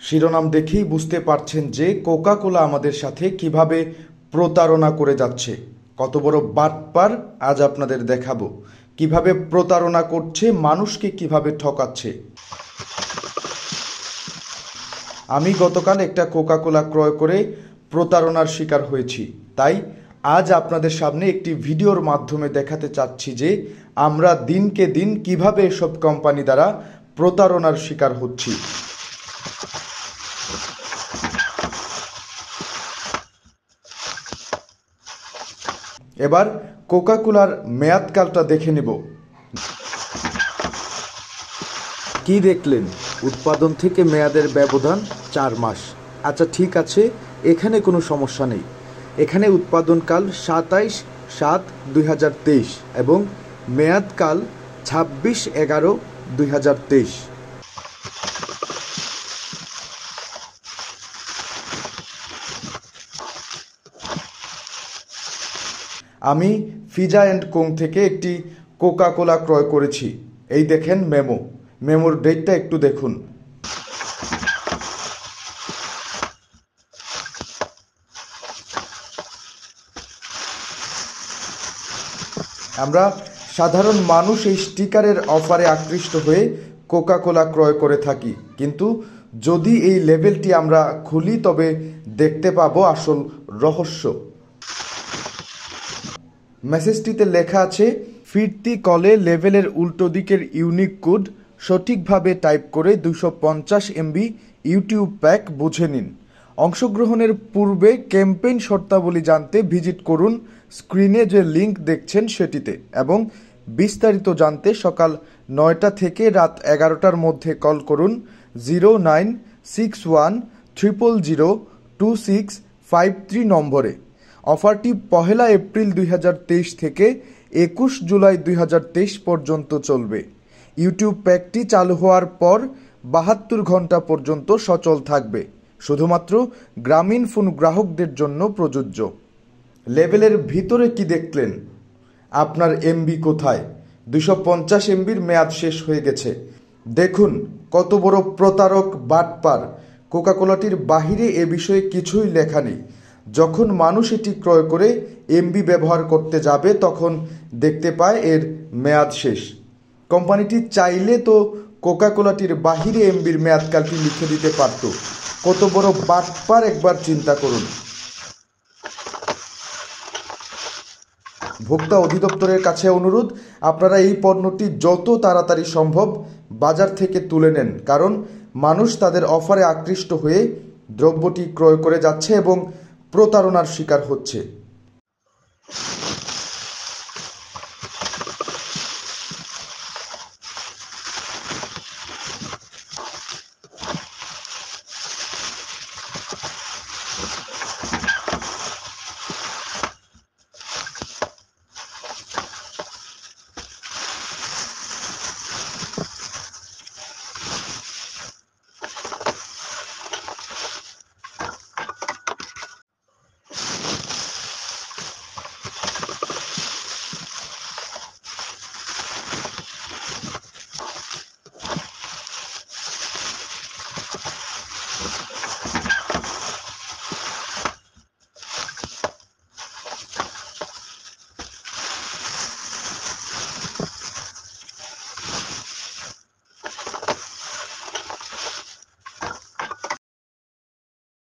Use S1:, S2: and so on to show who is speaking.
S1: শিরোনাম দেখেই বুঝতে পারছেন যে কোকা কোলা আমাদের সাথে কিভাবে প্রতারণা করে যাচ্ছে। কত বড় বাটপার আজ আপনাদের দেখাবো। কিভাবে প্রতারণা করছে, মানুষকে কিভাবে ঠকাচ্ছে। আমি গতকাল একটা কোকা কোলা ক্রয় করে প্রতারণার শিকার হয়েছি। তাই আজ আপনাদের সামনে একটি ভিডিওর মাধ্যমে দেখাতে চাচ্ছি যে আমরা দিনকে দিন কিভাবে এসব কোম্পানি দ্বারা প্রতারণার শিকার হচ্ছি। এবার কোকা কোলার মেয়াদকালটা দেখে নেব। কি দেখলেন? উৎপাদন থেকে মেয়াদের ব্যবধান 4 মাস। আচ্ছা, ঠিক আছে, এখানে কোনো সমস্যা নেই। এখানে উৎপাদনকাল 27/7/2023 এবং মেয়াদকাল 26/11/2023। আমি ফিজা অ্যান্ড কোং থেকে একটি কোকা কোলা ক্রয় করেছি। এই দেখেন মেমোর ডেটটা একটু দেখুন। আমরা সাধারণ মানুষ এই স্টিকারের অফারে আকৃষ্ট হয়ে কোকা কোলা ক্রয় করে থাকি, কিন্তু যদি এই লেবেলটি আমরা খুলি তবে দেখতে পাবো আসল রহস্য। মেসেজটিতে লেখা আছে, ফিরতি কলে লেভেলের উল্টো দিকের ইউনিক কোড সঠিকভাবে টাইপ করে 250 MB ইউটিউব প্যাক বুঝে নিন। অংশগ্রহণের পূর্বে ক্যাম্পেইন শর্তাবলী জানতে ভিজিট করুন স্ক্রিনে যে লিঙ্ক দেখছেন সেটিতে, এবং বিস্তারিত জানতে সকাল 9টা থেকে রাত 11টার মধ্যে কল করুন 0961002653 নম্বরে। অফারটি 1 এপ্রিল 2023 থেকে 21 জুলাই 2023 পর্যন্ত চলবে। ইউটিউব প্যাকটি চালু হওয়ার পর 72 ঘন্টা পর্যন্ত সচল থাকবে। শুধুমাত্র গ্রামীণ ফোন গ্রাহকদের জন্য প্রযোজ্য। লেভেলের ভিতরে কি দেখলেন? আপনার এমবি কোথায়? 250 MBর মেয়াদ শেষ হয়ে গেছে। দেখুন কত বড় প্রতারক বাটপার। কোকা কোলাটির বাহিরে এ বিষয়ে কিছুই লেখা নেই। যখন মানুষ এটি ক্রয় করে এমবি ব্যবহার করতে যাবে তখন দেখতে পায় এর মেয়াদ শেষ। কোম্পানিটি চাইলে তো কোকা কোলাটির বাহিরে এমবির মেয়াদকালটি লিখে দিতে পারত। কত বড় বাটপার একবার চিন্তা করুন। ভোক্তা অধিদপ্তরের কাছে অনুরোধ, আপনারা এই পণ্যটি যত তাড়াতাড়ি সম্ভব বাজার থেকে তুলে নেন, কারণ মানুষ তাদের অফারে আকৃষ্ট হয়ে দ্রব্যটি ক্রয় করে যাচ্ছে এবং প্রতারণার শিকার হচ্ছে।